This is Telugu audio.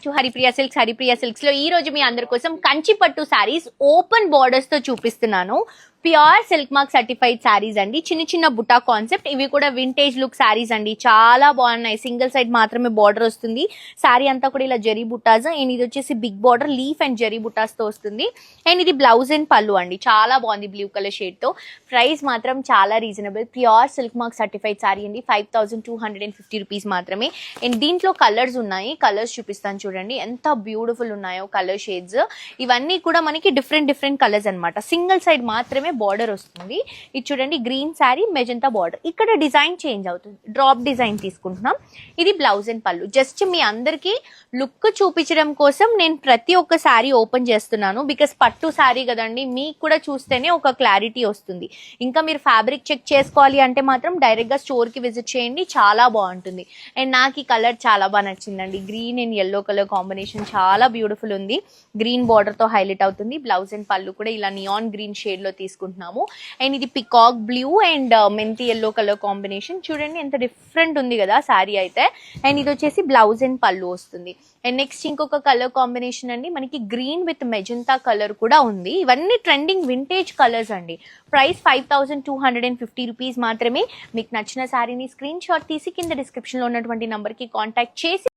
Back to Haripriya silks. Haripriya silks లో ఈ రోజు మీ అందరి కోసం కంచి పట్టు శారీస్ ఓపెన్ బోర్డర్స్ తో చూపిస్తున్నాను. Pure silk mark certified saris అండి. చిన్న చిన్న బుటా కాన్సెప్ట్. ఇవి కూడా వింటేజ్ లుక్ శారీస్ అండి. చాలా బాగున్నాయి. సింగిల్ సైడ్ మాత్రమే బార్డర్ వస్తుంది. శారీ అంతా కూడా ఇలా జరీ బుటాస్ అండ్ ఇది వచ్చేసి big border leaf and zari బుటాస్ తో వస్తుంది. అండ్ ఇది బ్లౌజ్ అండ్ పళ్ళు అండి. చాలా బాగుంది బ్లూ కలర్ షేడ్ తో. ప్రైస్ మాత్రం చాలా reasonable. Pure silk mark certified sari అండి. 5250 రూపీస్ మాత్రమే. అండ్ దీంట్లో కలర్స్ ఉన్నాయి. కలర్స్ చూపిస్తాను చూడండి ఎంత బ్యూటిఫుల్ ఉన్నాయో కలర్ షేడ్స్. ఇవన్నీ కూడా మనకి డిఫరెంట్ కలర్స్ అనమాట. సింగిల్ సైడ్ మాత్రమే బార్డర్ వస్తుంది. ఇది చూడండి గ్రీన్ శారీ మెజంతా బార్డర్. ఇక్కడ డిజైన్ చేంజ్ అవుతుంది. డ్రాప్ డిజైన్ తీసుకుంటున్నాం. ఇది బ్లౌజ్ అండ్ పళ్ళు. జస్ట్ మీ అందరికి లుక్ చూపించడం కోసం నేను ప్రతి ఒక్క శారీ ఓపెన్ చేస్తున్నాను. బికాస్ పట్టు శారీ కదండి, మీకు కూడా చూస్తేనే ఒక క్లారిటీ వస్తుంది. ఇంకా మీరు ఫ్యాబ్రిక్ చెక్ చేసుకోవాలి అంటే మాత్రం డైరెక్ట్ గా స్టోర్ కి విజిట్ చేయండి. చాలా బాగుంటుంది. అండ్ నాకు ఈ కలర్ చాలా బాగా నచ్చిందండి. Green and yellow colour combination చాలా బ్యూటిఫుల్ ఉంది. గ్రీన్ బార్డర్ తో హైలైట్ అవుతుంది. బ్లౌజ్ అండ్ పళ్ళు కూడా ఇలా నియాన్ గ్రీన్ షేడ్ లో తీసుకుంటున్నాము. అండ్ ఇది పికాక్ బ్లూ అండ్ మెంతి ఎల్లో కలర్ కాంబినేషన్. చూడండి ఎంత డిఫరెంట్ ఉంది కదా శారీ అయితే. అండ్ ఇది వచ్చేసి బ్లౌజ్ అండ్ పళ్ళు వస్తుంది. అండ్ నెక్స్ట్ ఇంకొక కలర్ కాంబినేషన్ అండి, మనకి గ్రీన్ విత్ మెజంతా కలర్ కూడా ఉంది. ఇవన్నీ ట్రెండింగ్ వింటేజ్ కలర్స్ అండి. ప్రైస్ 5250 రూపీస్ మాత్రమే. మీకు నచ్చిన శారీని స్క్రీన్ షాట్ తీసి కింద డిస్క్రిప్షన్ లో ఉన్నటువంటి నంబర్ కి కాంటాక్ట్ చేసి